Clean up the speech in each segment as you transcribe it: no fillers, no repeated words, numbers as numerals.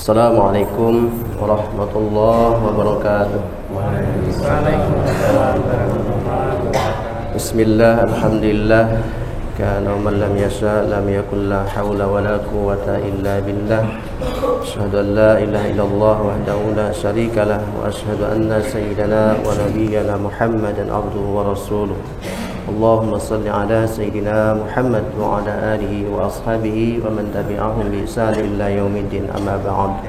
Assalamualaikum warahmatullahi wabarakatuh. Bismillah, alhamdulillah. Kana man lam yasha lam yakul la hawla wa la quwwata illa billah. Asyhadu an la ilaha illallah wahdahu la syarika lah wa asyhadu anna sayyidana wa nabiyyana Muhammadan abduhu wa rasuluh. Allahumma salli ala sayyidina Muhammad wa ala alihi wa ashabihi wa man tabi'ahum bi ihsan ila yaumiddin, amma ba'd.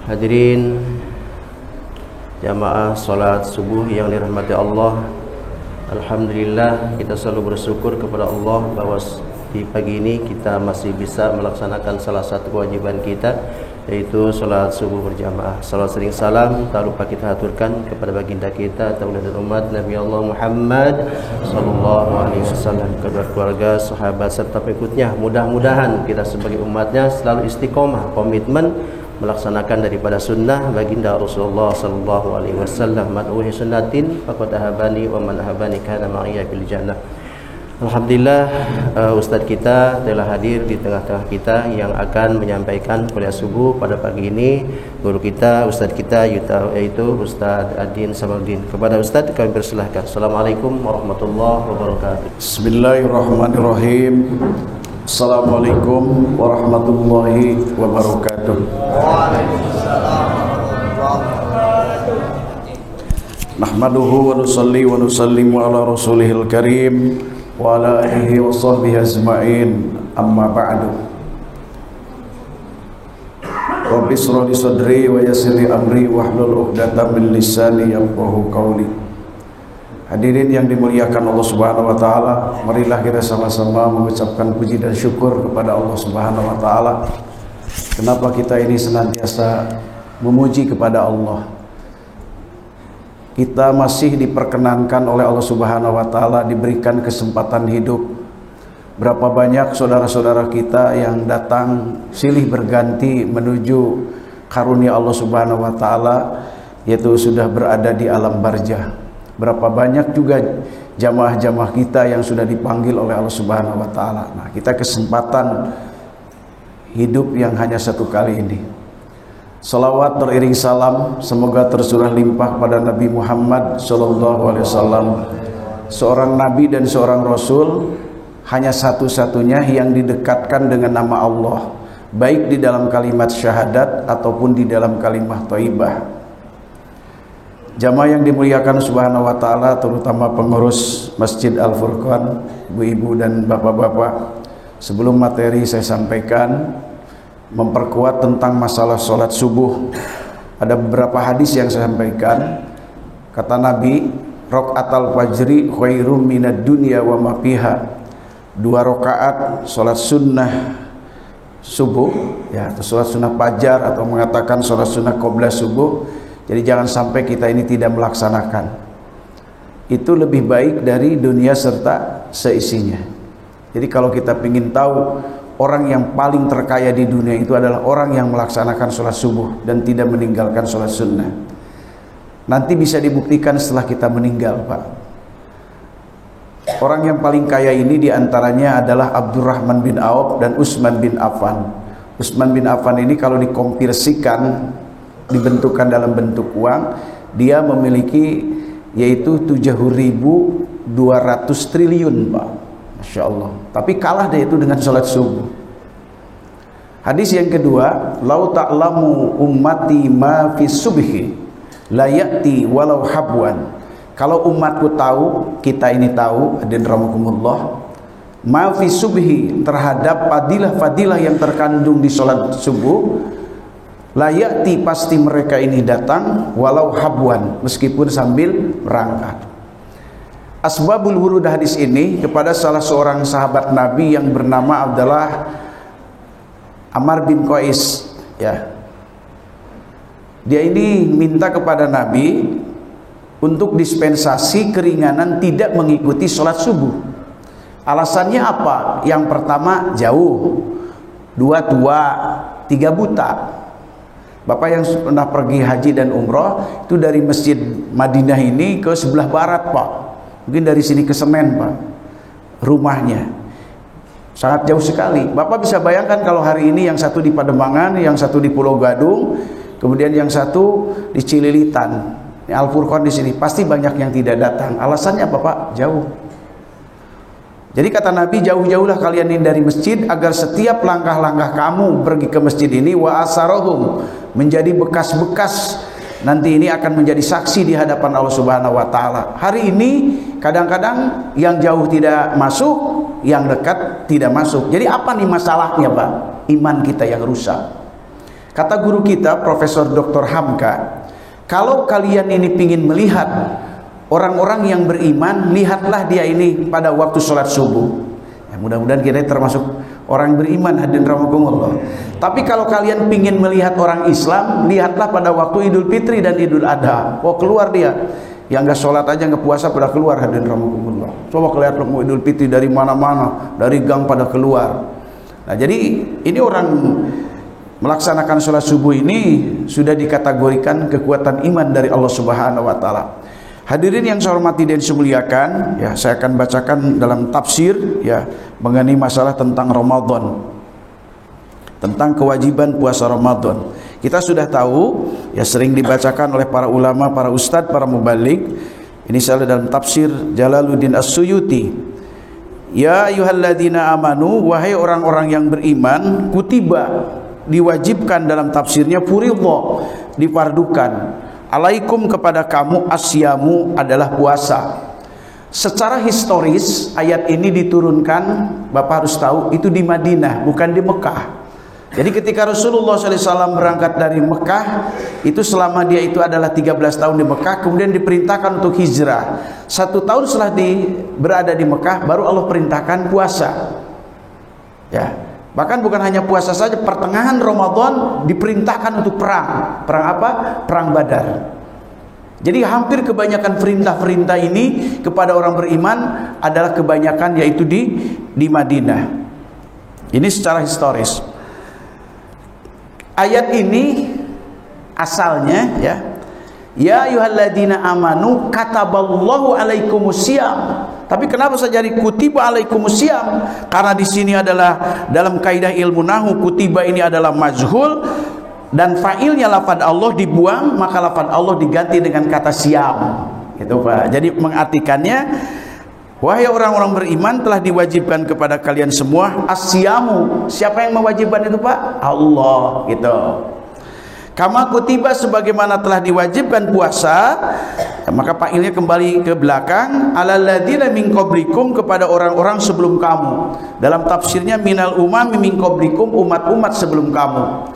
Hadirin jamaah salat subuh yang dirahmati Allah, alhamdulillah kita selalu bersyukur kepada Allah bahwa di pagi ini kita masih bisa melaksanakan salah satu kewajiban kita, yaitu salat subuh berjamaah. Salawat sering salam tak lupa kita aturkan kepada baginda kita, tauladan umat Nabi Allah Muhammad sallallahu alaihi wasallam, kedua keluarga, sahabat serta pengikutnya. Mudah-mudahan kita sebagai umatnya selalu istiqomah, komitmen melaksanakan daripada sunnah baginda Rasulullah sallallahu alaihi wasallam. Man uhi sunnatin faqad ahabani wa man ahabani kana ma'iya fil jannah. Alhamdulillah, Ustadz kita telah hadir di tengah-tengah kita yang akan menyampaikan kuliah subuh pada pagi ini. Guru kita, Ustadz kita yaitu Ustadz Adin Samaluddin. Kepada Ustadz kami persilahkan. Assalamualaikum warahmatullahi wabarakatuh. Bismillahirrahmanirrahim. Assalamualaikum warahmatullahi wabarakatuh. Nahmaduhu wa nusalli wa nusallimu ala rasulihil karim wa ala alihi wa sahbihi ajma'in, amma ba'du. Rabbi ishrah li sadri wa yassir li amri wahlul 'uqdatam min lisani yafqahu qawli. Hadirin yang dimuliakan Allah Subhanahu wa taala, marilah kita sama-sama mengucapkan puji dan syukur kepada Allah Subhanahu wa taala. Kenapa kita ini senantiasa memuji kepada Allah? Kita masih diperkenankan oleh Allah Subhanahu wa taala diberikan kesempatan hidup. Berapa banyak saudara-saudara kita yang datang silih berganti menuju karunia Allah Subhanahu wa taala, yaitu sudah berada di alam barzah. Berapa banyak juga jamaah-jamaah kita yang sudah dipanggil oleh Allah Subhanahu wa taala. Nah, kita kesempatan hidup yang hanya satu kali ini. Salawat beriring salam semoga tercurah limpah pada Nabi Muhammad sallallahu alaihi wasallam, seorang nabi dan seorang rasul, hanya satu-satunya yang didekatkan dengan nama Allah, baik di dalam kalimat syahadat ataupun di dalam kalimat thayyibah. Jamaah yang dimuliakan Subhanahu wa taala, terutama pengurus Masjid Al-Furqan, ibu-ibu dan bapak-bapak, sebelum materi saya sampaikan memperkuat tentang masalah sholat subuh. Ada beberapa hadis yang saya sampaikan. Kata Nabi, raqatal fajri khairum minad dunya wa ma fiha. 2 rakaat sholat sunnah subuh, ya, atau sholat sunnah fajar, atau mengatakan sholat sunnah qabla subuh. Jadi jangan sampai kita ini tidak melaksanakan. Itu lebih baik dari dunia serta seisinya. Jadi kalau kita ingin tahu orang yang paling terkaya di dunia itu adalah orang yang melaksanakan sholat subuh dan tidak meninggalkan sholat sunnah. Nanti bisa dibuktikan setelah kita meninggal, Pak. Orang yang paling kaya ini diantaranya adalah Abdurrahman bin Auf dan Utsman bin Affan. Utsman bin Affan ini kalau dikonversikan, dibentukkan dalam bentuk uang, dia memiliki yaitu 7.200 triliun, Pak. Masya Allah. Tapi kalah dia itu dengan sholat subuh. Hadis yang kedua, lau ta'lamu ummati ma fi subhi la ya'ti walau habwan. Kalau umatku tahu, kita ini tahu, hadirin rahimakumullah, ma fi subhi, terhadap fadilah-fadilah yang terkandung di sholat subuh, la ya'ti, pasti mereka ini datang walau habwan, meskipun sambil berangkat. Asbabul wurud hadis ini kepada salah seorang sahabat Nabi yang bernama adalah Ammar bin Qais, ya. Dia ini minta kepada Nabi untuk dispensasi keringanan tidak mengikuti sholat subuh. Alasannya apa? Yang pertama, jauh. 2 tua, 3 buta. Bapak yang pernah pergi haji dan umroh itu dari Masjid Madinah ini ke sebelah barat, Pak. Mungkin dari sini ke Senen, Pak, rumahnya. Sangat jauh sekali. Bapak bisa bayangkan kalau hari ini yang satu di Pademangan, yang satu di Pulau Gadung, kemudian yang satu di Cililitan. Al-Furqan di sini, pasti banyak yang tidak datang. Alasannya apa, Pak? Jauh. Jadi kata Nabi, jauh-jauhlah kalian ini dari masjid, agar setiap langkah-langkah kamu pergi ke masjid ini, wa asarahum, menjadi bekas-bekas, nanti ini akan menjadi saksi di hadapan Allah Subhanahu wa taala. Hari ini kadang-kadang yang jauh tidak masuk, yang dekat tidak masuk. Jadi apa nih masalahnya, Pak? Iman kita yang rusak. Kata guru kita Profesor Dr. Hamka, kalau kalian ini pingin melihat orang-orang yang beriman, lihatlah dia ini pada waktu sholat subuh. Ya, mudah-mudahan kita termasuk orang beriman, hadirin rahimakumullah. Tapi kalau kalian pingin melihat orang Islam, lihatlah pada waktu Idul Fitri dan Idul Adha. Oh, keluar dia. Yang nggak sholat aja nggak puasa pada keluar, hadirin rahimakumullah. Coba kelihatan mau Idul Fitri dari mana-mana, dari gang pada keluar. Nah, jadi ini orang melaksanakan sholat subuh ini sudah dikategorikan kekuatan iman dari Allah Subhanahu wa taala. Hadirin yang saya hormati dan saya muliakan, ya, saya akan bacakan dalam tafsir ya mengenai masalah tentang Ramadan. Tentang kewajiban puasa Ramadan. Kita sudah tahu, ya, sering dibacakan oleh para ulama, para ustadz, para mubalik. Ini saya dalam tafsir Jalaluddin As-Suyuti. Ya ayyuhalladzina amanu, wahai orang-orang yang beriman, kutiba, diwajibkan dalam tafsirnya, furidha, difardukan, alaikum, kepada kamu, asyamu, adalah puasa. Secara historis ayat ini diturunkan, Bapak harus tahu, itu di Madinah, bukan di Mekah. Jadi ketika Rasulullah SAW berangkat dari Mekah, itu selama dia itu adalah 13 tahun di Mekah, kemudian diperintahkan untuk hijrah. 1 tahun setelah berada di Mekah, baru Allah perintahkan puasa. Ya, bahkan bukan hanya puasa saja, pertengahan Ramadan diperintahkan untuk perang. Perang apa? Perang Badar. Jadi hampir kebanyakan perintah-perintah ini kepada orang beriman adalah kebanyakan yaitu di Madinah. Ini secara historis. Ayat ini asalnya ya ayyuhalladzina amanu kataballahu alaikumusiyam. Tapi kenapa saya jadi kutiba alaikumusiyam? Karena di sini adalah dalam kaidah ilmu nahwu, kutiba ini adalah majhul dan fa'ilnya lafaz Allah dibuang, maka lafaz Allah diganti dengan kata siyam. Gitu, Pak. Jadi mengartikannya, wahai orang-orang beriman, telah diwajibkan kepada kalian semua asyamu. Siapa yang mewajibkan itu, Pak? Allah, gitu. Kama kutiba, sebagaimana telah diwajibkan puasa, maka fa'ilnya kembali ke belakang, alal ladzina min qablikum, kepada orang-orang sebelum kamu. Dalam tafsirnya minal umami min qablikum, umat-umat sebelum kamu.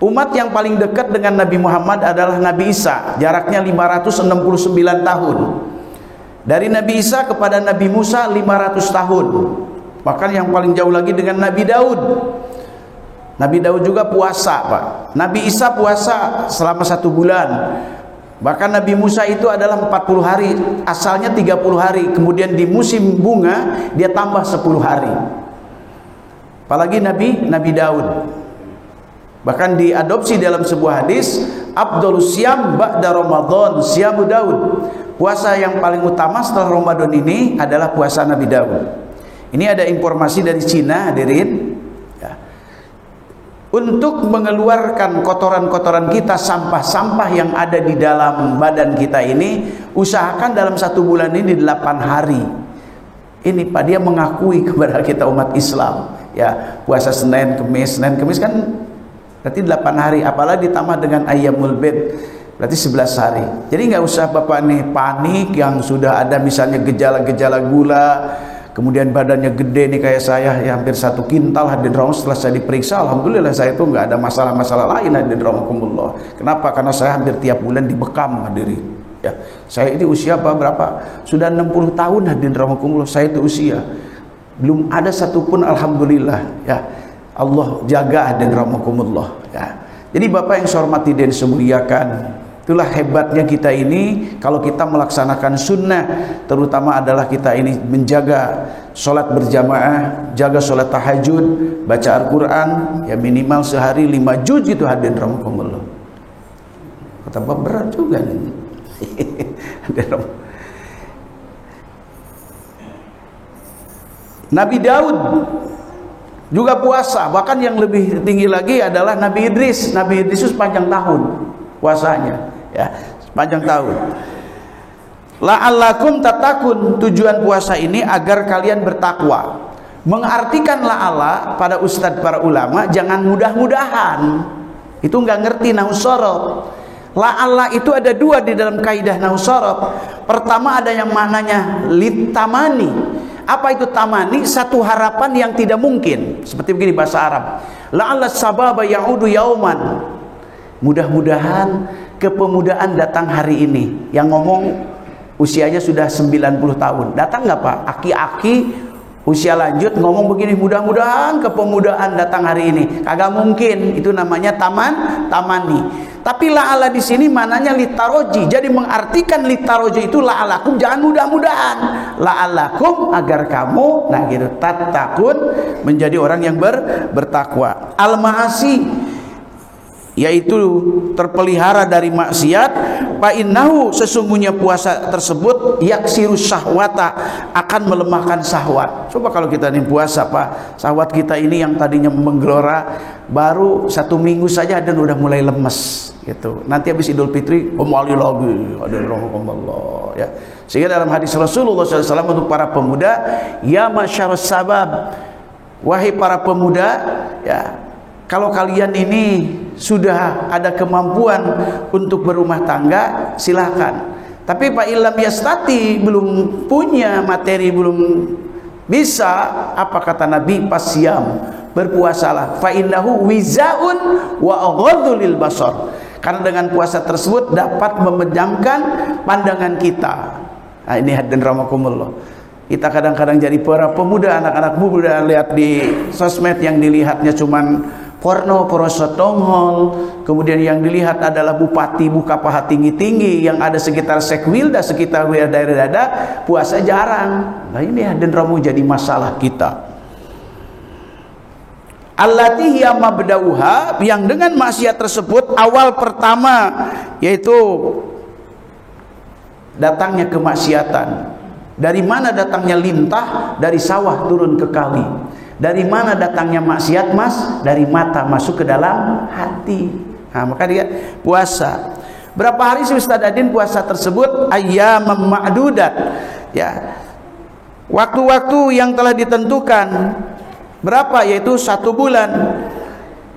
Umat yang paling dekat dengan Nabi Muhammad adalah Nabi Isa, jaraknya 569 tahun. Dari Nabi Isa kepada Nabi Musa 500 tahun. Bahkan yang paling jauh lagi dengan Nabi Daud. Nabi Daud juga puasa, Pak. Nabi Isa puasa selama 1 bulan. Bahkan Nabi Musa itu adalah 40 hari, asalnya 30 hari. Kemudian di musim bunga dia tambah 10 hari. Apalagi Nabi Daud. Bahkan diadopsi dalam sebuah hadis, Abdul Siyam ba'da Ramadan siyamu Daud. Puasa yang paling utama setelah Ramadan ini adalah puasa Nabi Daud. Ini ada informasi dari Cina, hadirin. Ya. Untuk mengeluarkan kotoran-kotoran kita, sampah-sampah yang ada di dalam badan kita ini, usahakan dalam 1 bulan ini 8 hari. Ini Pak, dia mengakui kepada kita umat Islam. Ya, puasa Senin, Kemis kan berarti 8 hari, apalagi ditambah dengan ayyamul bid, berarti 11 hari. Jadi nggak usah Bapak nih panik yang sudah ada misalnya gejala-gejala gula, kemudian badannya gede nih kayak saya, ya hampir 1 kintal, hadirin rahmatullah. Setelah saya diperiksa, alhamdulillah saya itu nggak ada masalah-masalah lain, hadirin rahmatullah. Kenapa? Karena saya hampir tiap bulan dibekam, hadirin. Ya, saya ini usia berapa? Sudah 60 tahun, hadirin rahmatullah. Saya itu usia belum ada satupun, alhamdulillah. Ya, Allah jaga dan rahmatullah. Ya. Jadi Bapak yang saya hormati dan saya muliakan, itulah hebatnya kita ini kalau kita melaksanakan sunnah, terutama adalah kita ini menjaga sholat berjamaah, jaga sholat tahajud, baca Al-Quran, ya minimal sehari 5 juz itu, hadirin rahmatullah. Kata Bapak berat juga nih. Nabi Daud juga puasa. Bahkan yang lebih tinggi lagi adalah Nabi Idris. Nabi Idris itu sepanjang tahun puasanya, ya, sepanjang tahun. La'allakum tatakun, tujuan puasa ini agar kalian bertakwa. Mengartikan la'alla pada ustadz para ulama, jangan mudah-mudahan. Itu nggak ngerti nahwu shorof. La'alla itu ada dua di dalam kaidah nahwu shorof. Pertama ada yang maknanya litamani. Apa itu tamani? Satu harapan yang tidak mungkin. Seperti begini bahasa Arab. La'alla sababa ya'udu yauman. Mudah-mudahan kepemudaan datang hari ini. Yang ngomong usianya sudah 90 tahun. Datang nggak Pak? Aki-aki usia lanjut ngomong begini, mudah-mudahan kepemudaan datang hari ini. Kagak mungkin. Itu namanya tamani. Tapi la'ala di sini mananya litaroji. Jadi mengartikan litaroji itu la'alakum, jangan mudah-mudahan. La'alakum agar kamu, nah gitu, tatakun, menjadi orang yang bertakwa. Al-ma'asi, yaitu terpelihara dari maksiat. Fa innahu, sesungguhnya puasa tersebut yaksiru syahwata, akan melemahkan syahwat. Coba kalau kita nih puasa Pak, syahwat kita ini yang tadinya menggelora, baru 1 minggu saja dan udah mulai lemes gitu. Nanti habis Idul Fitri kembali lagi, ada rahmatullah ya. Sehingga dalam hadis Rasulullah SAW untuk para pemuda, ya masyarus sabab, wahai para pemuda, ya, kalau kalian ini sudah ada kemampuan untuk berumah tangga, silahkan. Tapi Pak Ilham Yastati belum punya materi, belum bisa, apa kata Nabi? Pasyam, berpuasalah. Fa innahu wizaun wa aghaddu lil basar. Karena dengan puasa tersebut dapat memejamkan pandangan kita. Nah, ini hadirin rahimakumullah. Kita kadang-kadang jadi para pemuda, anak-anak muda, lihat di sosmed yang dilihatnya cuman porno, porosotongol, kemudian yang dilihat adalah bupati buka paha tinggi-tinggi, yang ada sekitar sekwilda, sekitar daerah dada, puasa jarang. Nah ini dan ramu jadi masalah kita. Allati hiya mabda'uha, yang dengan maksiat tersebut awal pertama yaitu datangnya kemaksiatan. Dari mana datangnya lintah? Dari sawah turun ke kali. Dari mana datangnya maksiat Mas? Dari mata masuk ke dalam hati. Nah, maka dia puasa. Berapa hari sih Ustaz Adin puasa tersebut? Ayyamam ma'dudat. Ya. Waktu-waktu yang telah ditentukan. Berapa? Yaitu 1 bulan.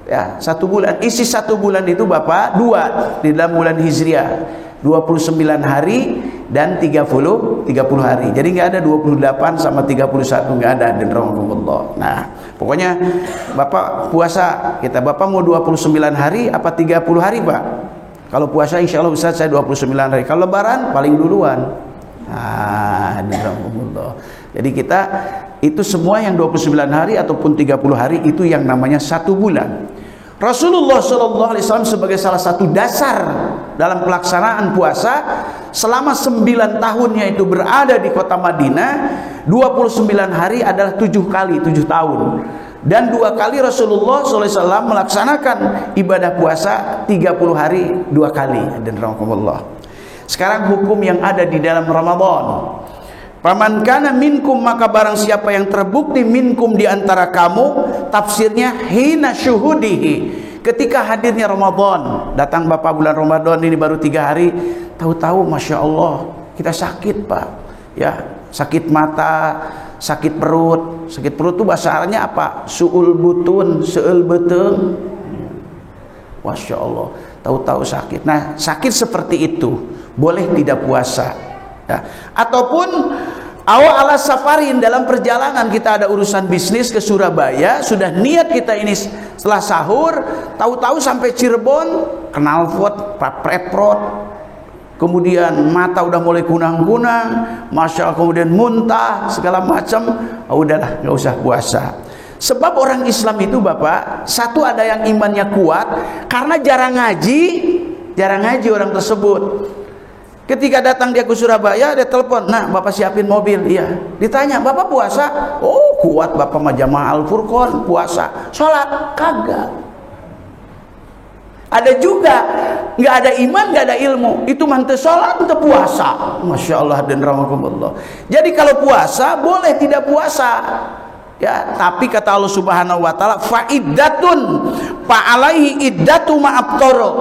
Ya, 1 bulan. Isi 1 bulan itu Bapak 2 di dalam bulan Hijriah. 29 hari dan 30 hari. Jadi nggak ada 28 sama 31, nggak ada. Dan rahmatullah. Nah, pokoknya Bapak puasa, kita Bapak mau 29 hari apa 30 hari, Pak? Kalau puasa insya Allah Ustaz saya 29 hari. Kalau lebaran paling duluan. Nah, dan rahmatullah. Jadi kita itu semua yang 29 hari ataupun 30 hari itu yang namanya 1 bulan. Rasulullah SAW sebagai salah satu dasar dalam pelaksanaan puasa selama 9 tahunnya itu berada di kota Madinah, 29 hari adalah 7 kali 7 tahun, dan 2 kali Rasulullah SAW melaksanakan ibadah puasa 30 hari 2 kali. Dan rahmatullah. Sekarang hukum yang ada di dalam Ramadan. Faman kana minkum, maka barang siapa yang terbukti minkum di antara kamu, tafsirnya hina syuhudihi, ketika hadirnya Ramadan. Datang Bapak bulan Ramadan ini baru 3 hari, tahu-tahu Masya Allah kita sakit Pak, ya, sakit mata, sakit perut. Sakit perut itu bahasa Arabnya apa? Su'ul butun, seul beteng. Masya Allah, tahu-tahu sakit. Nah, sakit seperti itu boleh tidak puasa. Ya. Ataupun ala safarin, dalam perjalanan kita ada urusan bisnis ke Surabaya, sudah niat kita ini setelah sahur, tahu-tahu sampai Cirebon knalpot, preprot, kemudian mata udah mulai kunang-kunang, Masya Allah, kemudian muntah segala macam. Udahlah nggak usah puasa. Sebab orang Islam itu Bapak, satu ada yang imannya kuat karena jarang ngaji orang tersebut. Ketika datang dia ke Surabaya, dia telepon, nah Bapak siapin mobil. Iya. Ditanya, Bapak puasa? Oh kuat Bapak mah jamaah Al-Furqan, puasa. Sholat? Kagak. Ada juga nggak ada iman, nggak ada ilmu, itu mah teu sholat teu puasa. Masya Allah dan rahmatullah. Jadi kalau puasa boleh tidak puasa, Ya, tapi kata Allah Subhanahu wa taala, fa'iddatun fa'alaihi iddatu ma'abtoro,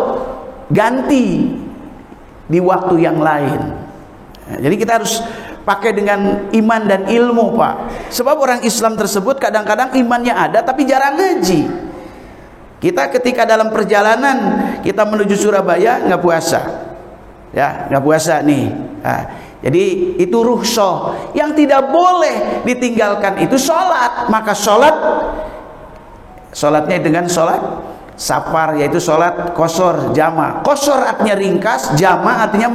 ganti di waktu yang lain. Ya, jadi kita harus pakai dengan iman dan ilmu, Pak. Sebab orang Islam tersebut kadang-kadang imannya ada tapi jarang ngaji. Kita ketika dalam perjalanan kita menuju Surabaya nggak puasa, ya nggak puasa nih. Nah, jadi itu rukhsah. Yang tidak boleh ditinggalkan itu sholat. Maka sholatnya dengan sholat safar, yaitu sholat qashar jama'. Qashar artinya ringkas, jama' artinya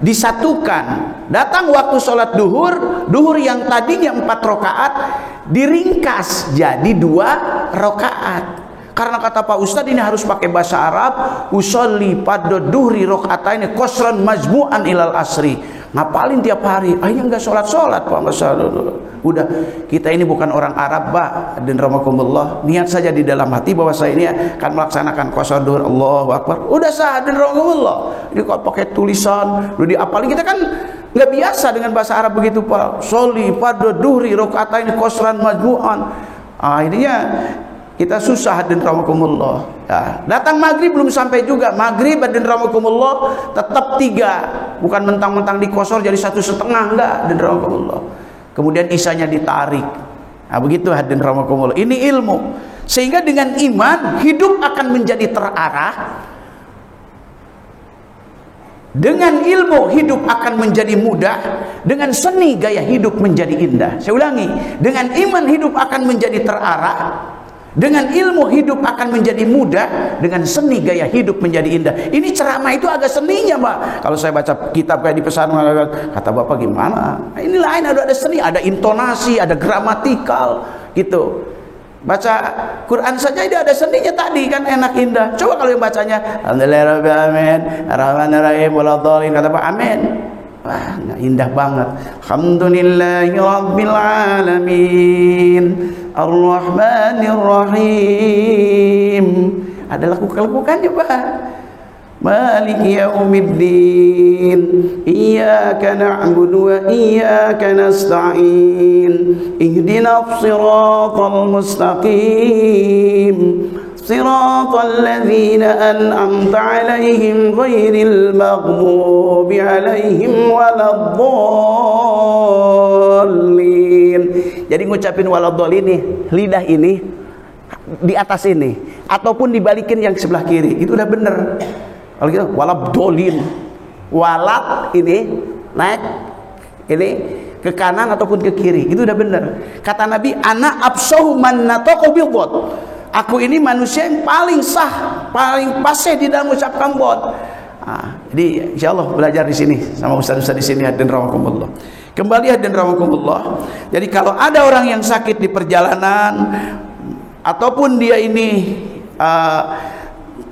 disatukan. Datang waktu sholat duhur yang tadinya 4 rakaat diringkas jadi 2 rakaat. Karena kata Pak Ustadz ini harus pakai bahasa Arab, usolli pada duhri rakaataini qashran majmu'an ilal asri. Ngapalin tiap hari, akhirnya nggak sholat Pak. Udah, kita ini bukan orang Arab, Pak. Dan rahmakumullah, niat saja di dalam hati bahwa saya ini akan melaksanakan qashar duhur, Allahu Akbar. Udah sah, dan rahmakumullah. Ini kalau pakai tulisan, udah diapalin, kita kan nggak biasa dengan bahasa Arab begitu, Pak. Sholli pada duhri rakaataini qashran majmu'an. Akhirnya kita susah, dan rahmakumullah. Ya, datang maghrib belum sampai juga. Maghrib dan rahmakumullah tetap 3. Bukan mentang-mentang dikosor jadi 1,5, enggak, dan rahmakumullah. Kemudian isanya ditarik. Nah, begitu hadin rahmakumullah. Ini ilmu. Sehingga dengan iman hidup akan menjadi terarah. Dengan ilmu hidup akan menjadi mudah. Dengan seni gaya hidup menjadi indah. Saya ulangi, dengan iman hidup akan menjadi terarah. Dengan ilmu hidup akan menjadi mudah, dengan seni gaya hidup menjadi indah. Ini ceramah itu agak seninya, Pak. Kalau saya baca kitab kayak di pesan, kata Bapak gimana? Nah, ini lain, ada seni, ada intonasi, ada gramatikal gitu. Baca Quran saja itu ada seninya tadi, kan enak indah. Coba kalau yang bacanya alhamdulillahirabbil alamin arrahmanirrahim waladhdallin, kata Pak amin. Wah, indah banget. Alhamdulillahirabbil alamin Ar-Rahmanir-Rahim. Ada lakukan-lakukannya, Pak. Maliki yaumiddin. Iyyaka na'budu wa iyyaka nasta'in. Ihdinas siratal mustaqim. Siratal ladzina an'amta 'alaihim ghairil maghdubi 'alaihim waladdallin. Jadi ngucapin waladdallin nih, lidah ini di atas ini ataupun dibalikin yang sebelah kiri, itu udah bener. Kalau gitu waladdallin, walad ini naik ini ke kanan ataupun ke kiri, itu udah bener. Kata Nabi, ana absahu man nataqa bil dhad. Aku ini manusia yang paling sah, paling fasih di dalam mengucapkan dhad. Jadi insyaallah belajar di sini sama ustaz-ustaz di sini, hadirin rahimakumullah. Kembali hadirin rahimakumullah. Jadi kalau ada orang yang sakit di perjalanan ataupun dia ini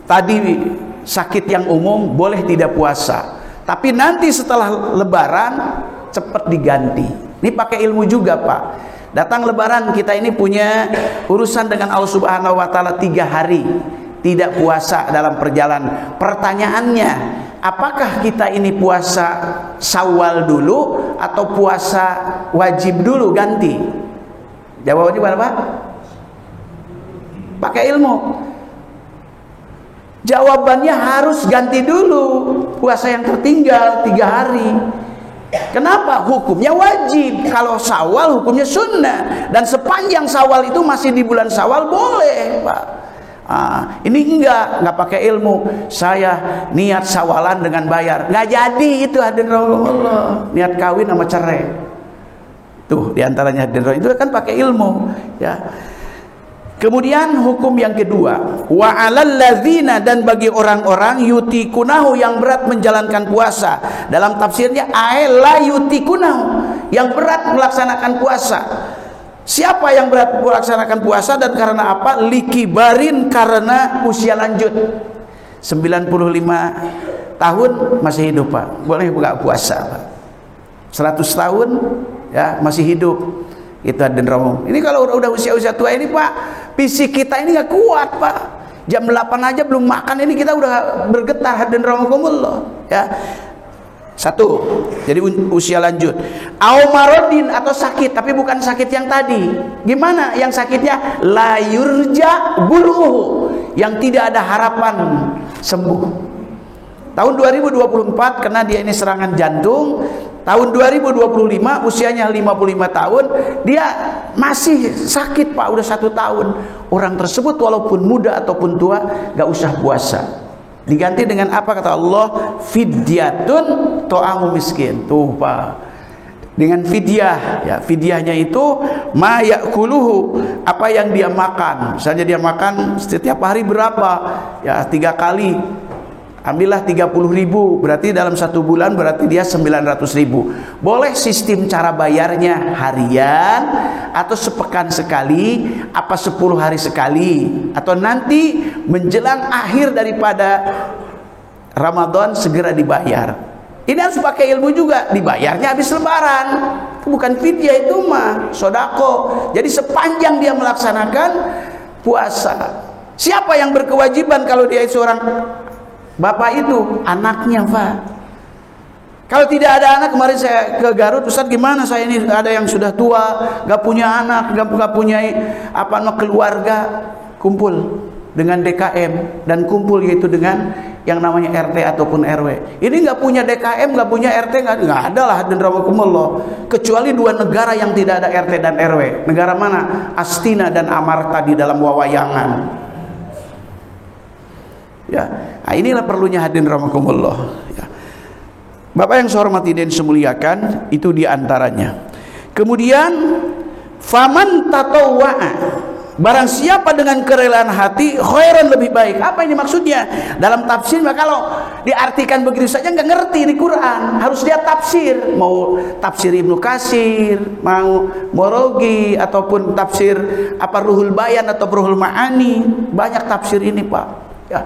tadi sakit yang umum, boleh tidak puasa. Tapi nanti setelah lebaran cepat diganti. Ini pakai ilmu juga, Pak. Datang lebaran kita ini punya urusan dengan Allah Subhanahu wa taala 3 hari tidak puasa dalam perjalanan. Pertanyaannya, apakah kita ini puasa Syawal dulu atau puasa wajib dulu ganti? Jawabannya gimana, Pak? Pakai ilmu. Jawabannya harus ganti dulu puasa yang tertinggal 3 hari. Kenapa? Hukumnya wajib. Kalau Syawal hukumnya sunnah. Dan sepanjang Syawal itu masih di bulan Syawal boleh, Pak. Ini enggak pakai ilmu. Saya niat Syawalan dengan bayar, nggak jadi itu, hadirin rahimakumullah. Niat kawin sama cerai. Tuh diantaranya hadirin, itu kan pakai ilmu, ya. Kemudian hukum yang kedua, wa 'alal ladzina, dan bagi orang-orang yutikunahu yang berat menjalankan puasa. Dalam tafsirnya la yutikunahu, yang berat melaksanakan puasa. Siapa yang berat melaksanakan puasa dan karena apa? Likibarin, karena usia lanjut. 95 tahun masih hidup, Pak. Boleh buka puasa, Pak. 100 tahun ya masih hidup. Itu hadirin rahimakumullah. Ini kalau udah usia-usia tua ini, Pak, fisik kita ini nggak kuat, Pak. Jam 8 aja belum makan ini kita udah bergetar, hadirin rahimakumullah, ya. Satu, jadi usia lanjut. Au marodin, atau sakit, tapi bukan sakit yang tadi. Gimana yang sakitnya? La yurja buluhu, yang tidak ada harapan sembuh. Tahun 2024 karena dia ini serangan jantung. Tahun 2025 usianya 55 tahun, dia masih sakit Pak, udah 1 tahun. Orang tersebut walaupun muda ataupun tua gak usah puasa. Diganti dengan apa kata Allah? Fidyatun to'amu miskin. Tuh Pak, dengan fidyah, ya, fidyahnya itu ma yakuluhu, apa yang dia makan. Misalnya dia makan setiap hari berapa, ya 3 kali, ambillah 30.000, berarti dalam 1 bulan berarti dia 900.000. Boleh sistem cara bayarnya harian atau sepekan sekali, apa 10 hari sekali, atau nanti menjelang akhir daripada Ramadan segera dibayar. Ini harus pakai ilmu juga, dibayarnya habis lebaran. Bukan fidyah, itu mah sodako. Jadi sepanjang dia melaksanakan puasa. Siapa yang berkewajiban kalau dia seorang bapak itu? Anaknya Pak. Kalau tidak ada anak, kemarin saya ke Garut, Ustaz gimana saya ini ada yang sudah tua, gak punya anak, gak punya keluarga, kumpul dengan DKM dan kumpul yaitu dengan yang namanya RT ataupun RW. Ini nggak punya DKM, nggak punya RT, nggak ada lah dan rawakumullah. Kecuali 2 negara yang tidak ada RT dan RW. Negara mana? Astina dan Amarta di dalam Wawayangan. Ya, nah inilah perlunya hadirin rahimakumullah. Ya. Bapak yang saya hormati dan semuliakan, itu diantaranya. Kemudian faman tatawwa'a, barang siapa dengan kerelaan hati khairan, lebih baik. Apa ini maksudnya? Dalam tafsir, kalau diartikan begitu saja nggak ngerti di Quran, harus dia tafsir. Mau tafsir Ibnu Katsir, mau Morogi, ataupun tafsir apa Ruhul Bayan atau Ruhul Ma'ani. Banyak tafsir ini Pak. Ya.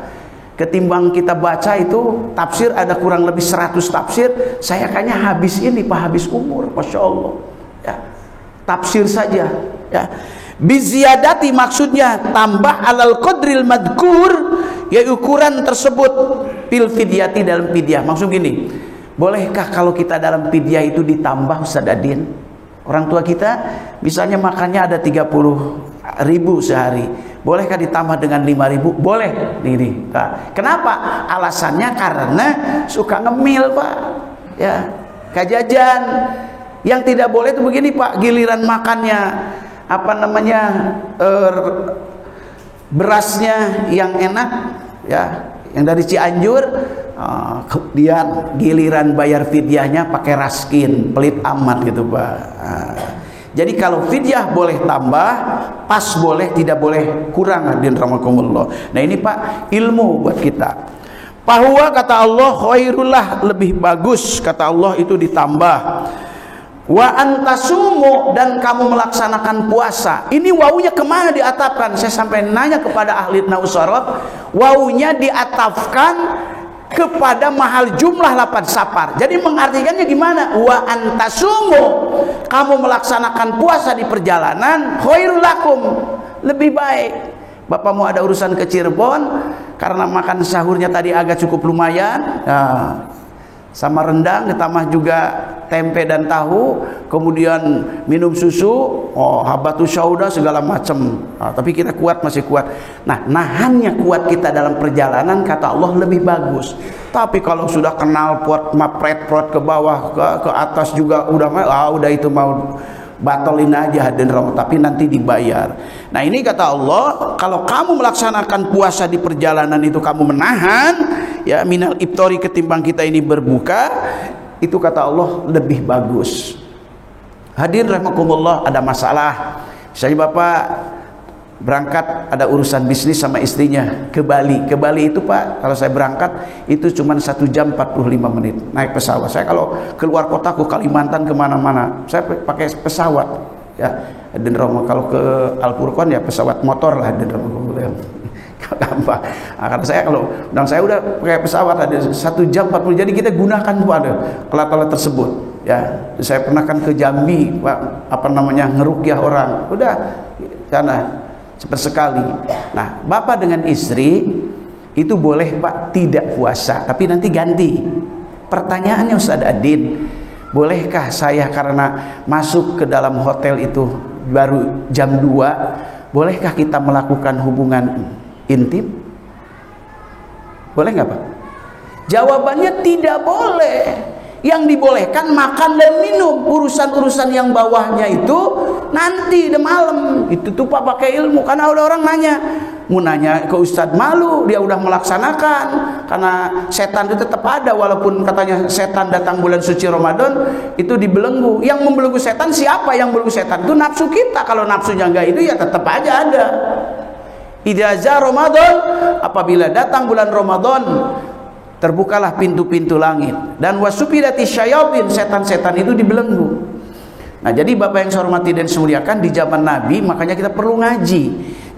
Ketimbang kita baca itu tafsir ada kurang lebih 100 tafsir, saya kayaknya habis ini Pak, habis umur, Masya Allah. Ya. Tafsir saja. Ya. Biziyadati maksudnya tambah alal qadril madkur, ya ukuran tersebut, fil fidyati, dalam fidyah. Maksud gini, bolehkah kalau kita dalam fidyah itu ditambah Ustaz Adin? Orang tua kita misalnya makannya ada 30.000 sehari, bolehkah ditambah dengan 5.000? Boleh. Ini nah, kenapa? Alasannya karena suka ngemil Pak, ya, kajajan. Yang tidak boleh itu begini Pak, giliran makannya apa namanya berasnya yang enak, ya, yang dari Cianjur, kemudian giliran bayar fidyahnya pakai raskin, pelit amat gitu Pak. Jadi kalau fidyah boleh tambah, pas boleh, tidak boleh kurang, hadirin rahimakumullah. Nah ini Pak, ilmu buat kita. Bahwa kata Allah khairullah, lebih bagus kata Allah itu ditambah. Wa antasumu, dan kamu melaksanakan puasa. Ini wawunya kemana diatapkan? Saya sampai nanya kepada ahli nausarab, wawunya diatafkan kepada mahal jumlah lapan sapar. Jadi mengartikannya gimana? Wa antasumu, kamu melaksanakan puasa di perjalanan, khairul lakum, lebih baik. Bapak mau ada urusan ke Cirebon, karena makan sahurnya tadi agak cukup lumayan, nah, sama rendang, ditambah juga tempe dan tahu, kemudian minum susu, habatus sauda segala macam. Nah, tapi kita kuat, masih kuat. Nah, nahannya kuat kita dalam perjalanan, kata Allah lebih bagus. Tapi kalau sudah kenal pot, mapret-prot ke bawah, ke atas juga udah itu mau batalin aja hadirin rahmat, tapi nanti dibayar. Nah ini kata Allah, kalau kamu melaksanakan puasa di perjalanan itu, kamu menahan, ya, minal iftori, ketimbang kita ini berbuka, itu kata Allah lebih bagus. Hadirin rahimakumullah, ada masalah. Misalnya Bapak berangkat, ada urusan bisnis sama istrinya ke Bali. Ke Bali itu Pak, kalau saya berangkat itu cuma 1 jam 45 menit naik pesawat. Saya kalau keluar kota, ke Kalimantan, kemana-mana, saya pakai pesawat, ya. Dan kalau ke Al Furqan ya pesawat motor lah, dan gampang. Nah, karena saya saya udah pakai pesawat ada 1 jam 40, jadi kita gunakan pada alat-alat tersebut, ya. Saya pernah kan ke Jambi Pak, apa namanya, ngerukyah orang, udah sana sepersekali. Nah, Bapak dengan istri itu boleh Pak tidak puasa, tapi nanti ganti. Pertanyaannya Ustaz Adin, bolehkah saya karena masuk ke dalam hotel itu baru jam 2, bolehkah kita melakukan hubungan intim? Boleh nggak Pak? Jawabannya tidak boleh. Yang dibolehkan makan dan minum. Urusan-urusan yang bawahnya itu nanti udah malam. Itu tuh Pak pakai ilmu. Karena ada orang nanya, mau nanya ke Ustadz malu, dia udah melaksanakan. Karena setan itu tetap ada, walaupun katanya setan datang bulan suci Ramadan itu dibelenggu. Yang membelenggu setan siapa? Yang membelenggu setan itu nafsu kita. Kalau nafsunya enggak itu ya tetap aja ada. Idza Ramadan, apabila datang bulan Ramadan, terbukalah pintu-pintu langit dan wasufidati syayatin, setan-setan itu dibelenggu. Nah, jadi Bapak yang saya hormati dan saya muliakan, di zaman Nabi makanya kita perlu ngaji.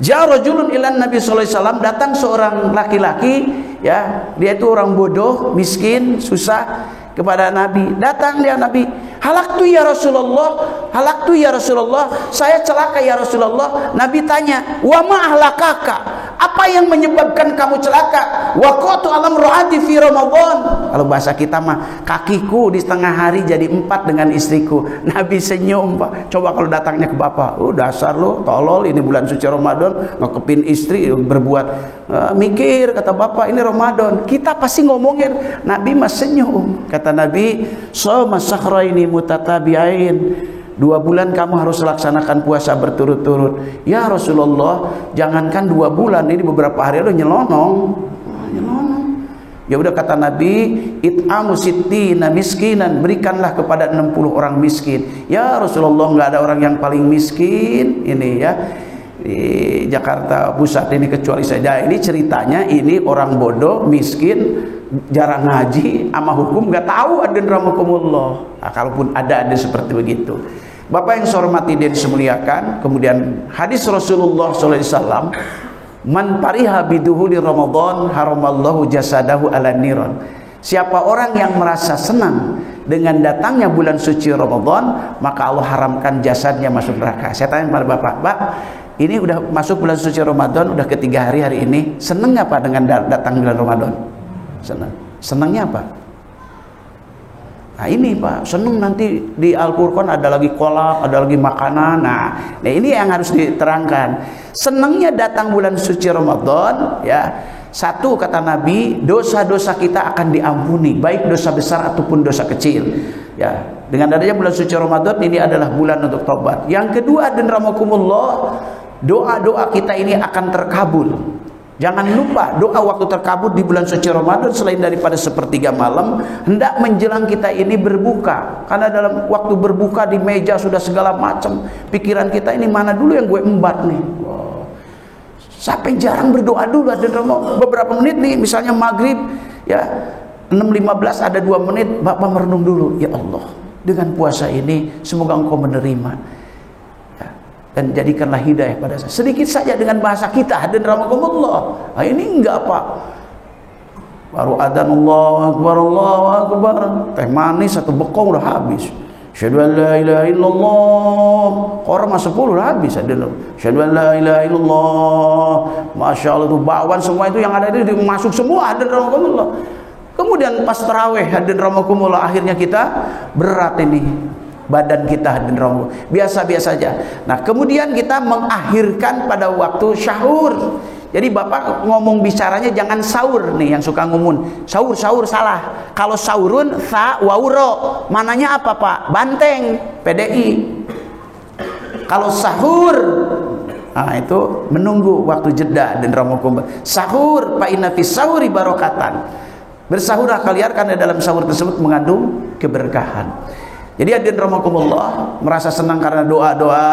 Jarajulun ilan Nabi sallallahu alaihi wasallam, datang seorang laki-laki, ya, dia itu orang bodoh, miskin, susah, kepada Nabi. Datang dia Nabi, halaktu ya Rasulullah, saya celaka ya Rasulullah. Nabi tanya, wa ma ahlakaka, apa yang menyebabkan kamu celaka? Waqatu alam ro'ati fi Ramadan. Kalau bahasa kita mah, kakiku di setengah hari jadi 4 dengan istriku. Nabi senyum, Pak. Coba kalau datangnya ke Bapak, dasar lo tolol, ini bulan suci Ramadan ngekepin istri, berbuat mikir, kata Bapak, ini Ramadan. Kita pasti ngomongin. Nabi mah senyum. Kata Nabi, shoma syahraini mutatabi'ain, 2 bulan kamu harus laksanakan puasa berturut-turut. Ya Rasulullah, jangankan 2 bulan, ini beberapa hari udah nyelonong. Ya udah, kata Nabi, it'amu sittina miskinan, berikanlah kepada 60 orang miskin. Ya Rasulullah, nggak ada orang yang paling miskin ini ya di Jakarta Pusat ini kecuali saya. Ini ceritanya, ini orang bodoh, miskin, jarang ngaji, sama hukum nggak tahu, adin rahmakumullah. Nah, kalaupun ada seperti begitu. Bapak yang saya hormati dan saya muliakan, kemudian hadis Rasulullah SAW, man pariha biduhuli Ramadan haramallahu jasadahu ala niran. Siapa orang yang merasa senang dengan datangnya bulan suci Ramadan, maka Allah haramkan jasadnya masuk neraka. Saya tanya pada Bapak, Pak, ini udah masuk bulan suci Ramadan, udah ketiga hari ini, seneng apa dengan datang bulan Ramadan? Senang. Senangnya apa? Nah ini Pak, senang nanti di Al-Qur'an ada lagi kolak, ada lagi makanan. Nah ini yang harus diterangkan. Senangnya datang bulan suci Ramadan, ya. Satu, kata Nabi, dosa-dosa kita akan diampuni, baik dosa besar ataupun dosa kecil. Ya, dengan adanya bulan suci Ramadan ini adalah bulan untuk tobat. Yang kedua, dan rahmakumullah, doa-doa kita ini akan terkabul. Jangan lupa, doa waktu terkabul di bulan suci Ramadan selain daripada sepertiga malam, hendak menjelang kita ini berbuka. Karena dalam waktu berbuka di meja sudah segala macam, pikiran kita ini mana dulu yang gue embat nih. Sampai jarang berdoa dulu, ada beberapa menit nih, misalnya maghrib ya 6.15 ada 2 menit Bapak merenung dulu, ya Allah, dengan puasa ini semoga Engkau menerima ya, dan jadikanlah hidayah pada saya. Sedikit saja dengan bahasa kita, hadir rahmatullah. Nah, ini enggak Pak, baru adzan Allahu Akbar, teh manis 1 bekong udah habis. Asyhadu an la ilaha illallah, orang mas 10 udah habis. Asyhadu an la ilaha illallah, masya Allah, tuh bakwan semua itu yang ada itu masuk semua, hadir rahmatullah. Kemudian pas tarawih, hadir rahmatullah, akhirnya kita berat ini badan kita, hadir rahmatullah, biasa-biasa saja. Nah kemudian kita mengakhirkan pada waktu syahur. Jadi Bapak ngomong bicaranya jangan sahur nih, yang suka ngomong sahur salah. Kalau sahurun sa wauro, mananya apa Pak? Banteng, PDI. Kalau sahur, nah itu menunggu waktu jeda dan ramukum. Sahur, fa inna fis sahuri barokatan. Bersahurlah kalian karena dalam sahur tersebut mengandung keberkahan. Jadi hadirin rahimakumullah, merasa senang karena doa-doa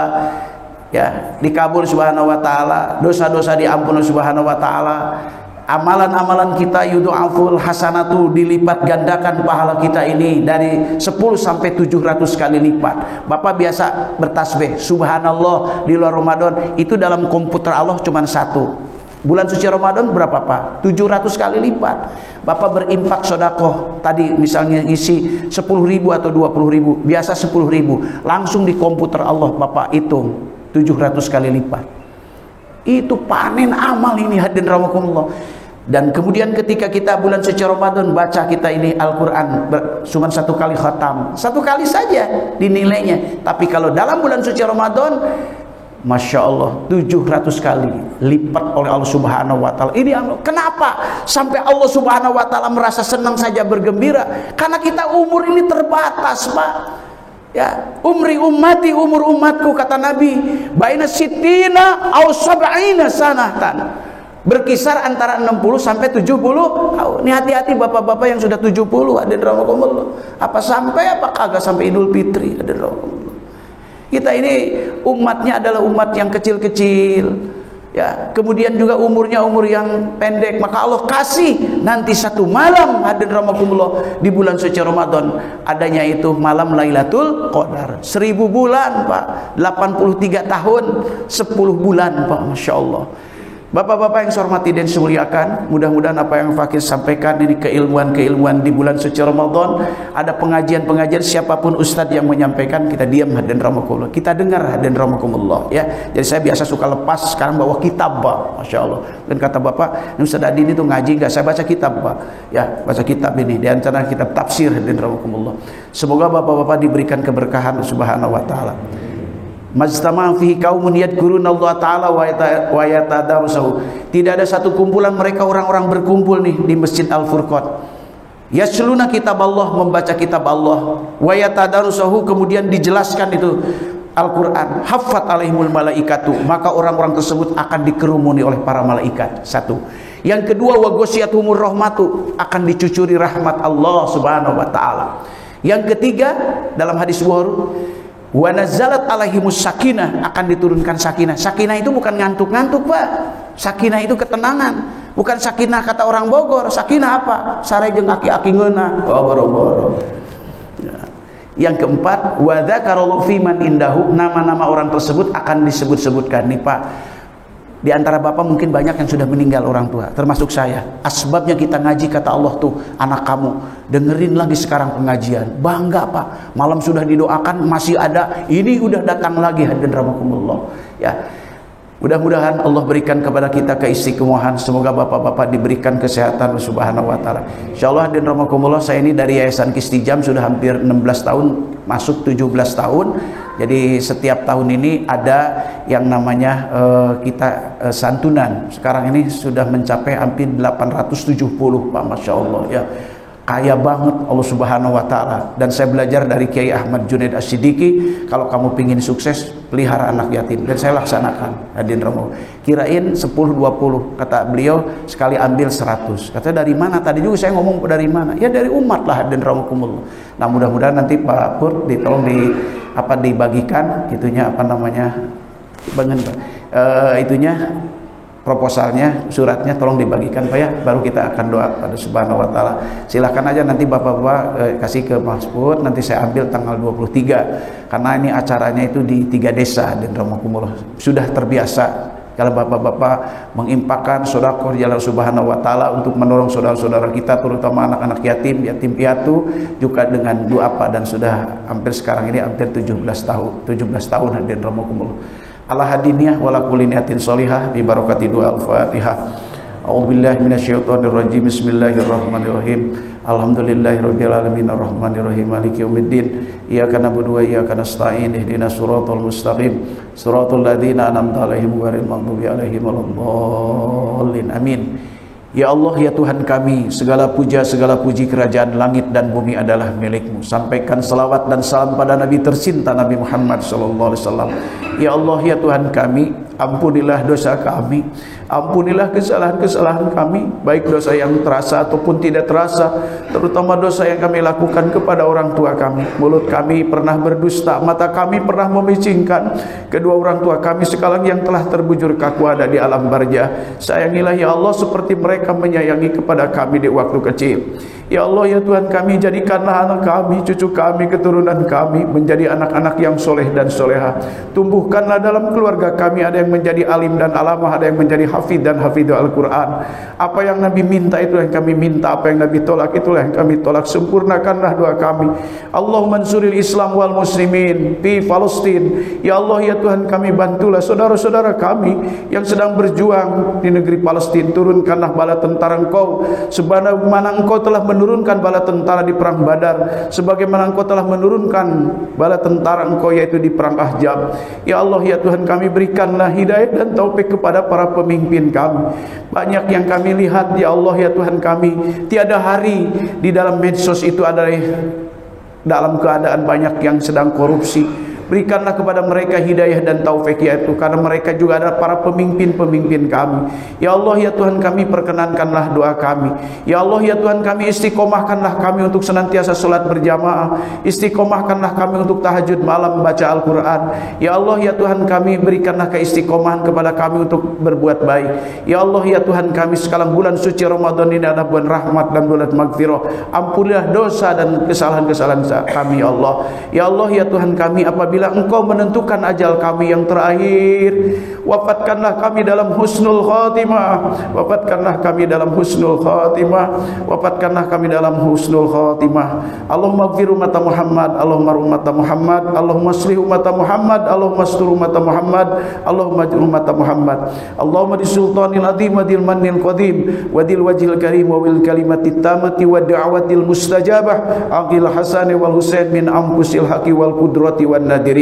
ya dikabul subhanahu wa ta'ala, dosa-dosa diampuni subhanahu wa ta'ala, amalan-amalan kita yudha'aful hasanatu, dilipat gandakan pahala kita ini dari 10 sampai 700 kali lipat. Bapak biasa bertasbih subhanallah di luar Ramadan, itu dalam komputer Allah cuma 1. Bulan suci Ramadan berapa Pak? 700 kali lipat. Bapak berinfak sodakoh tadi misalnya isi 10.000 atau 20.000, biasa 10.000, langsung di komputer Allah Bapak hitung 700 kali lipat. Itu panen amal ini, hadirin rahimakumullah. Dan kemudian ketika kita bulan suci Ramadan baca kita ini Al-Quran cuma 1 kali khatam, 1 kali saja dinilainya. Tapi kalau dalam bulan suci Ramadan, Masya Allah 700 kali lipat oleh Allah Subhanahu wa Ta'ala. Ini kenapa sampai Allah Subhanahu wa Ta'ala merasa senang saja, bergembira? Karena kita umur ini terbatas, Pak. Ya, umri ummati, umur umatku, kata Nabi, baina sittina aw sab'ina sanatan, berkisar antara 60 sampai 70 tahun. Ini hati-hati bapak-bapak yang sudah 70, hadirin rahimakumullah. Apa sampai apa kagak sampai Idul Fitri, hadirin rahimakumullah. Kita ini umatnya adalah umat yang kecil-kecil, ya. Kemudian juga umurnya umur yang pendek. Maka Allah kasih nanti 1 malam, hadirin rahimakumullah, di bulan suci Ramadan, adanya itu malam Lailatul Qadar. 1000 bulan, Pak. 83 tahun 10 bulan, Pak. Masya Allah. Bapak-bapak yang saya hormati dan semuliakan, mudah-mudahan apa yang Fakir sampaikan ini keilmuan-keilmuan di bulan suci Ramadan. Ada pengajian-pengajian, siapapun ustadz yang menyampaikan, kita diam, hadirin rahimakumullah, kita dengar, hadirin rahimakumullah, ya. Jadi saya biasa suka lepas, sekarang bawa kitab, Pak. Masya Allah. Dan kata bapak, Ustaz Adi ini tuh ngaji enggak? Saya baca kitab, Pak. Ya, baca kitab ini, di antara kitab tafsir, hadirin rahimakumullah. Semoga bapak-bapak diberikan keberkahan Subhanahu wa Ta'ala. Majtama fihi qaumun yadhkuruna Allah Ta'ala wa yatadarusahu. Tidak ada satu kumpulan mereka, orang-orang berkumpul nih di Masjid Al-Furqan. Yasluna kitab Allah, membaca kitab Allah, wa yatadarusahu, kemudian dijelaskan itu Al-Quran. Haffat alaihimul malaikatu, maka orang-orang tersebut akan dikerumuni oleh para malaikat. Satu. Yang kedua, wa ghasyiyatuhumur rahmatu, akan dicucuri rahmat Allah Subhanahu wa Ta'ala. Yang ketiga, dalam hadis Bukhari, wa nazalat alaihimus sakinah, akan diturunkan sakinah. Sakinah itu bukan ngantuk-ngantuk, Pak. Sakinah itu ketenangan. Bukan sakinah kata orang Bogor. Sakinah apa? Sare jeung aki-aki ngeunah. Boro-boro. Ya. Yang keempat, wa dzakarallahu fi man indahu, nama-nama orang tersebut akan disebut-sebutkan. Nih, Pak. Di antara bapak mungkin banyak yang sudah meninggal orang tua, termasuk saya. Asbabnya kita ngaji, kata Allah tuh, anak kamu dengerin lagi sekarang pengajian. Bangga, Pak. Malam sudah didoakan, masih ada. Ini udah datang lagi, hadirin rahimakumullah. Ya. Mudah-mudahan Allah berikan kepada kita keistiqomahan. Semoga bapak-bapak diberikan kesehatan Subhanahu wa Ta'ala. Insyaallah, hadirin rahimakumullah, saya ini dari Yayasan Kistijam sudah hampir 16 tahun, masuk 17 tahun. Jadi setiap tahun ini ada yang namanya kita santunan. Sekarang ini sudah mencapai hampir 870, Pak. Masya Allah, ya. Kaya banget Allah Subhanahu wa Ta'ala. Dan saya belajar dari Kiai Ahmad Junaid As-Siddiqi, kalau kamu pingin sukses, pelihara anak yatim. Dan saya laksanakan, hadirin rahimakumullah. Kirain 10-20, kata beliau, sekali ambil 100. Kata dari mana? Tadi juga saya ngomong dari mana? Ya dari umat lah, hadirin rahimakumullah. Nah, mudah-mudahan nanti Pak Pur tolong dibagikan itunya, apa namanya, itunya, proposalnya, suratnya tolong dibagikan, Pak, ya. Baru kita akan doa pada Subhanahu wa Ta'ala. Silahkan aja nanti bapak-bapak kasih ke Mas Pur, nanti saya ambil tanggal 23, karena ini acaranya itu di 3 desa, dan rahimakumullah. Sudah terbiasa kalau bapak-bapak mengimpakkan sedekah di jalan Subhanahu wa Ta'ala untuk menolong saudara-saudara kita, terutama anak-anak yatim, yatim piatu, juga dengan doa, Pak. Dan sudah hampir sekarang ini hampir 17 tahun, hadirin rahimakumullah. Ala hadiniyah wala kulli niyatin sholihah bi barakati doa al-Fatihah. A'udzubillahi minasyaitonir rajim. Bismillahirrahmanirrahim. Alhamdulillahirabbil alamin arrahmanirrahim maliki yaumiddin. Iyyaka na'budu wa iyyaka nasta'in. Ihdinas siratal mustaqim. Siratal ladzina an'amta 'alaihim ghairil maghdubi 'alaihim waladdallin. Amin. Ya Allah, ya Tuhan kami, segala puja, segala puji kerajaan langit dan bumi adalah milik-Mu. Sampaikan salawat dan salam pada Nabi tercinta Nabi Muhammad SAW. Ya Allah, ya Tuhan kami, ampunilah dosa kami, ampunilah kesalahan-kesalahan kami, baik dosa yang terasa ataupun tidak terasa, terutama dosa yang kami lakukan kepada orang tua kami. Mulut kami pernah berdusta, mata kami pernah memicingkan kedua orang tua kami sekarang yang telah terbujur kaku ada di alam barzah. Sayangilah ya Allah seperti mereka menyayangi kepada kami di waktu kecil. Ya Allah, ya Tuhan kami, jadikanlah anak kami, cucu kami, keturunan kami menjadi anak-anak yang soleh dan solehah. Tumbuhkanlah dalam keluarga kami ada yang menjadi alim dan alamah, ada yang menjadi hafidh dan hafidhu Al-Quran. Apa yang Nabi minta itu yang kami minta, apa yang Nabi tolak itulah yang kami tolak. Sempurnakanlah doa kami. Allahumma ansuril Islam wal muslimin fi Palestin. Ya Allah, ya Tuhan kami, bantulah saudara-saudara kami yang sedang berjuang di negeri Palestin. Turunkanlah bala tentara Engkau sebagaimana Engkau telah menurunkan bala tentara di perang Badar, sebagaimana Engkau telah menurunkan bala tentara Engkau yaitu di perang Ahzab. Ya Allah, ya Tuhan kami, berikanlah hidayah dan taufik kepada para pemimpin kami. Banyak yang kami lihat, ya Allah, ya Tuhan kami, tiada hari di dalam medsos itu adalah dalam keadaan banyak yang sedang korupsi. Berikanlah kepada mereka hidayah dan taufik, yaitu karena mereka juga adalah para pemimpin-pemimpin kami. Ya Allah, ya Tuhan kami, perkenankanlah doa kami. Ya Allah, ya Tuhan kami, istiqomahkanlah kami untuk senantiasa salat berjamaah. Istiqomahkanlah kami untuk tahajud malam membaca Al-Quran. Ya Allah, ya Tuhan kami, berikanlah keistiqomahan kepada kami untuk berbuat baik. Ya Allah, ya Tuhan kami, sekarang bulan suci Ramadan ini adalah bulan rahmat dan bulan maghfirah. Ampunilah dosa dan kesalahan-kesalahan kami, ya Allah. Ya Allah, ya Tuhan kami, apabila Engkau menentukan ajal kami yang terakhir, wafatkanlah kami dalam husnul khatimah. Wafatkanlah kami dalam husnul khatimah. Wafatkanlah kami dalam husnul khatimah. Allahumma ighfir ummata Muhammad, Allahumma ummata Muhammad, Allahumma aslih ummata Muhammad, Allahumma astur ummata Muhammad, Allahumma aj'al ummata Muhammad. Allahumma di sultanil azim wa dil mannil qadim wa dil wajhil karim wa bil kalimatit tamati wa da'watil mustajabah aqil Hasan wal Husain min amkusil haqi wal qudrati wan nadir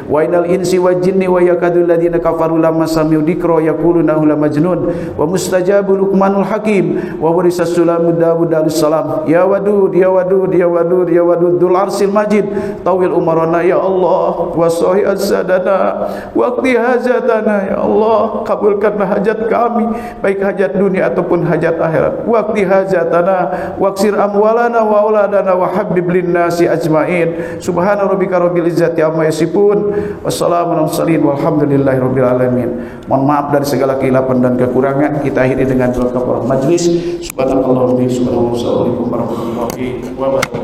wa inal insi wa jinni wa yakadul ladina kafaru lamma sami'u dzikra yaquluna la majnun wa mustajabul luqmanul hakim wa warisa sulamu Dawud alaihi salam. Ya wadud, ya wadud, ya wadud, ya wadud dzul arsil majid tawil umarana ya Allah wa sahih sadana waqti hajatana. Ya Allah, kabulkanlah hajat kami, baik hajat dunia ataupun hajat akhirat. Waqti hajatana waqsir amwalana wa auladana wa habib linnasi ajmain. Subhana rabbika rabbil izzati amma yasifun. Wassalamualaikum walhamdulillahi rabbil alamin. Mohon maaf dari segala kehilapan dan kekurangan. Kita akhiri dengan doa kafaraah majlis. Subhanallah wa bihamdihi, subhanallah, assalamualaikum warahmatullahi wabarakatuh.